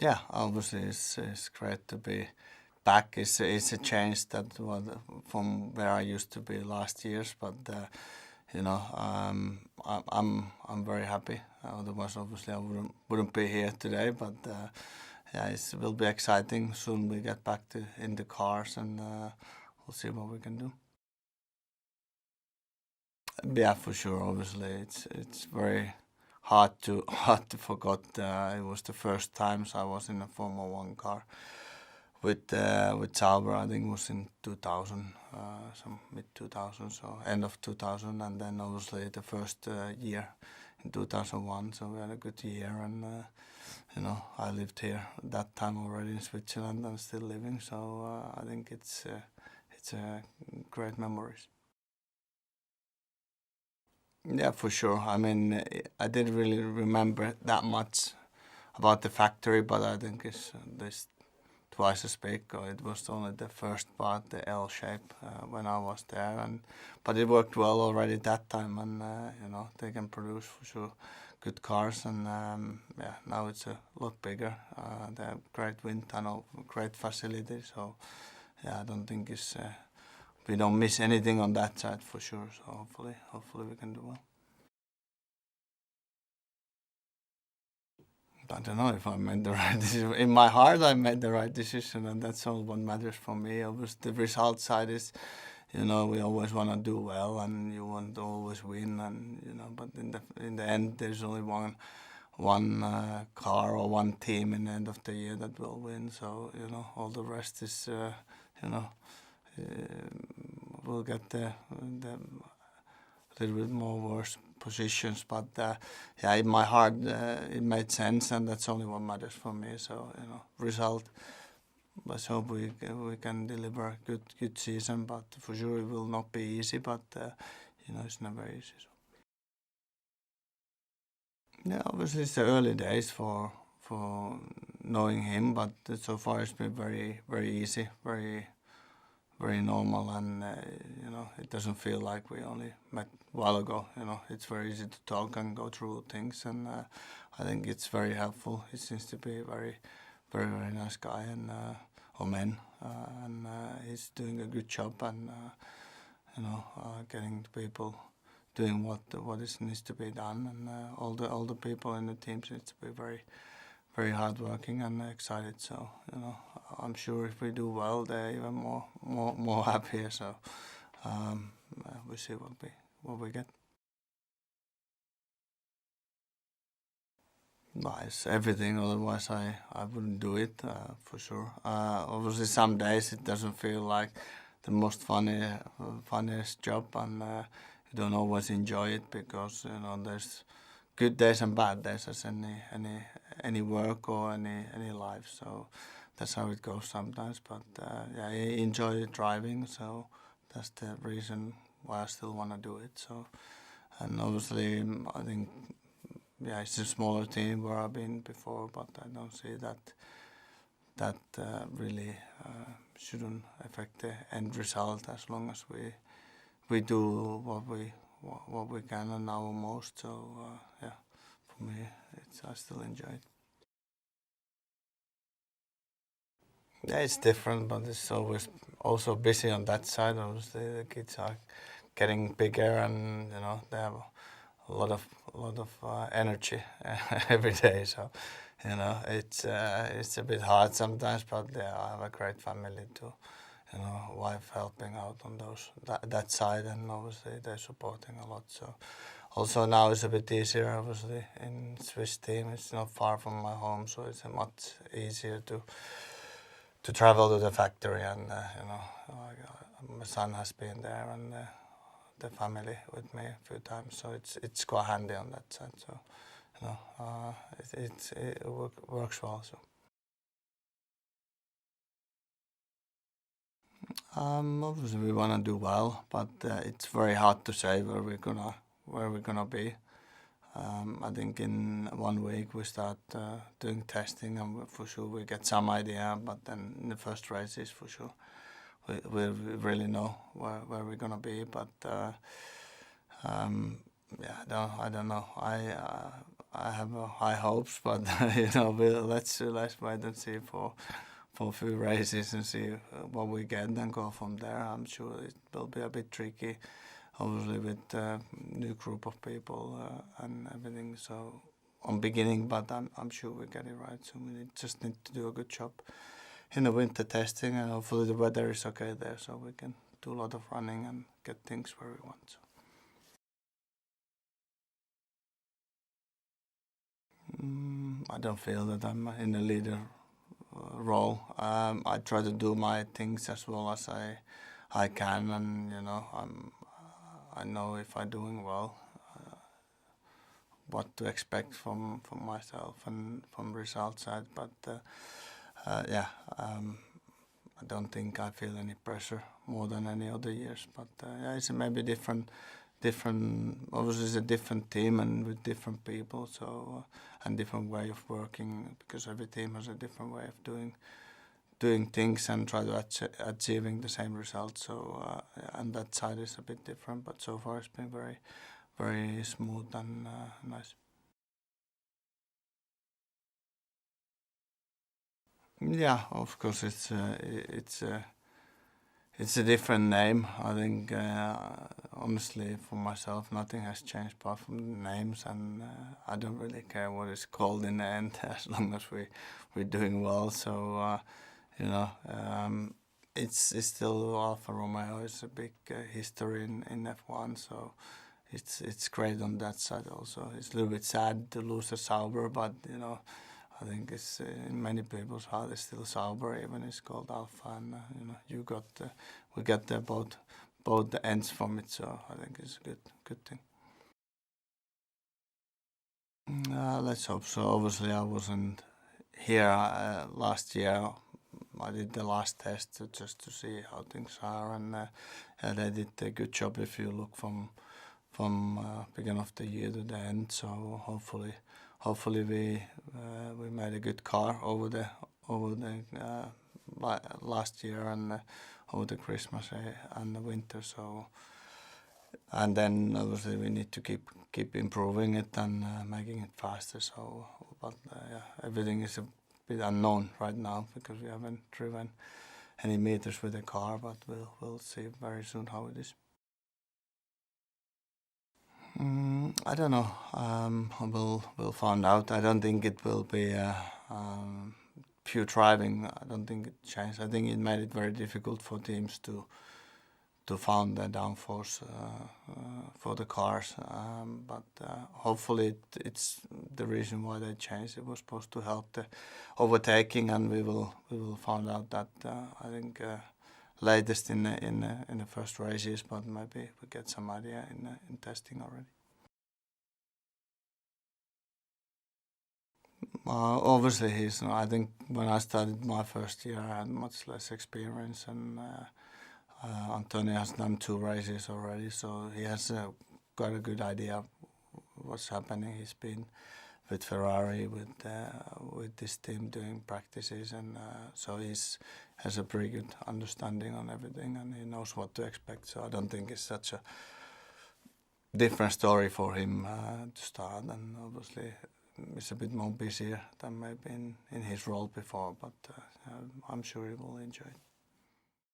Yeah, obviously it's great to be back. It's a change that was from where I used to be last years, but you know, I'm very happy. Otherwise, obviously, I wouldn't be here today. But yeah, it will be exciting. Soon we get back to in the cars, and we'll see what we can do. Yeah, for sure. Obviously, it's very hard to forget. It was the first times I was in a Formula One car with Sauber. I think it was in 2000, some mid 2000, so end of 2000, and then obviously the first year in 2001. So we had a good year, and you know, I lived here at that time already in Switzerland and still living. So I think it's great memories. Yeah, for sure. I mean, I didn't really remember that much about the factory, but I think it's this twice as big. Or it was only the first part, the L shape, when I was there, and but it worked well already that time, and you know, they can produce for sure good cars, and yeah, now it's a lot bigger. They have great wind tunnel, great facility, so yeah, I don't think it's we don't miss anything on that side for sure. So hopefully we can do well. I don't know if I made the right decision. In my heart, I made the right decision, and that's all what matters for me. Obviously, the result side is, you know, we always want to do well, and you want to always win, and you know. But in the end, there's only one car or one team in the end of the year that will win. So you know, all the rest is, you know, we'll get the little bit more worse positions, but yeah, in my heart it made sense, and that's only what matters for me. So you know, result. Let's hope we can deliver a good season, but for sure it will not be easy. But you know, it's never easy. So. Yeah, obviously it's the early days for knowing him, but so far it's been very easy, very normal, and you know, it doesn't feel like we only met a while ago. You know, it's very easy to talk and go through things, and I think it's very helpful. He seems to be a very nice guy, and or man, and he's doing a good job, and you know, getting people doing what is needs to be done, and all the people in the team seems to be very hardworking and excited. So you know, I'm sure if we do well, they're even more happier. So we see what we get. Nice, everything. Otherwise, I wouldn't do it for sure. Obviously, some days it doesn't feel like the most funniest job, and you don't always enjoy it because you know there's good days and bad days as any work or any life. So that's how it goes sometimes. But yeah, I enjoy driving, so that's the reason why I still want to do it. So and obviously I think yeah, it's a smaller team where I've been before, but I don't see that really shouldn't affect the end result as long as we do what we can and our most. So yeah, for me, I still enjoy it. Yeah, it's different, but it's always also busy on that side. Obviously, the kids are getting bigger, and you know they have a lot of energy every day. So you know it's a bit hard sometimes, but yeah, I have a great family too. You know, wife helping out on that side, and obviously they're supporting a lot. So also now it's a bit easier. Obviously in Swiss team, it's not far from my home, so it's a much easier to travel to the factory, and you know, my son has been there, and the family with me a few times, so it's quite handy on that side. So you know, it works well. So obviously we want to do well, but it's very hard to say where we're gonna be. I think in 1 week we start doing testing, and for sure we get some idea. But then in the first races, for sure, we really know where we're gonna be. But yeah, I don't know. I have high hopes, but let's wait and see for a few races and see what we get and go from there. I'm sure it will be a bit tricky, obviously with new group of people and everything. So on beginning, but I'm sure we get it right. So we just need to do a good job in the winter testing, and hopefully the weather is okay there, so we can do a lot of running and get things where we want. So. I don't feel that I'm in a leader role. I try to do my things as well as I can, and I know if I'm doing well, what to expect from myself and from result side. But I don't think I feel any pressure more than any other years. But it's maybe different. Obviously, it's a different team and with different people, so and different way of working, because every team has a different way of doing things and try to achieving the same results. So and that side is a bit different, but so far it's been very, very smooth and nice. Yeah, of course it's a different name. I think honestly for myself nothing has changed apart from the names, and I don't really care what it's called in the end as long as we're doing well. So it's still Alfa Romeo. It's a big history in F1, so it's great on that side also. It's a little bit sad to lose a Sauber, but I think it's in many people's heart it's still Sauber, even it's called Alpha, and we got both the ends from it, so I think it's a good thing. Let's hope so. Obviously, I wasn't here last year. I did the last test just to see how things are, and they did a good job if you look from beginning of the year to the end. So hopefully we made a good car over the last year and over the Christmas and the winter. So and then obviously we need to keep improving it and making it faster. So but everything is a bit unknown right now because we haven't driven any meters with the car, but we'll see very soon how it is. I don't know. We'll find out. I don't think it will be pure driving. I don't think it changed. I think it made it very difficult for teams to find the downforce for the cars. But hopefully it's the reason why they changed. It was supposed to help the overtaking, and we will find out that I think latest in the first races, but maybe we get some idea in testing already. Obviously, I think when I started my first year, I had much less experience, and Antonio has done 2 races already, so he has got a good idea what's happening. He's been with Ferrari with this team doing practices, and so has a pretty good understanding on everything, and he knows what to expect. So I don't think it's such a different story for him to start, and obviously it's a bit more busier than maybe in his role before, but I'm sure he will enjoy it.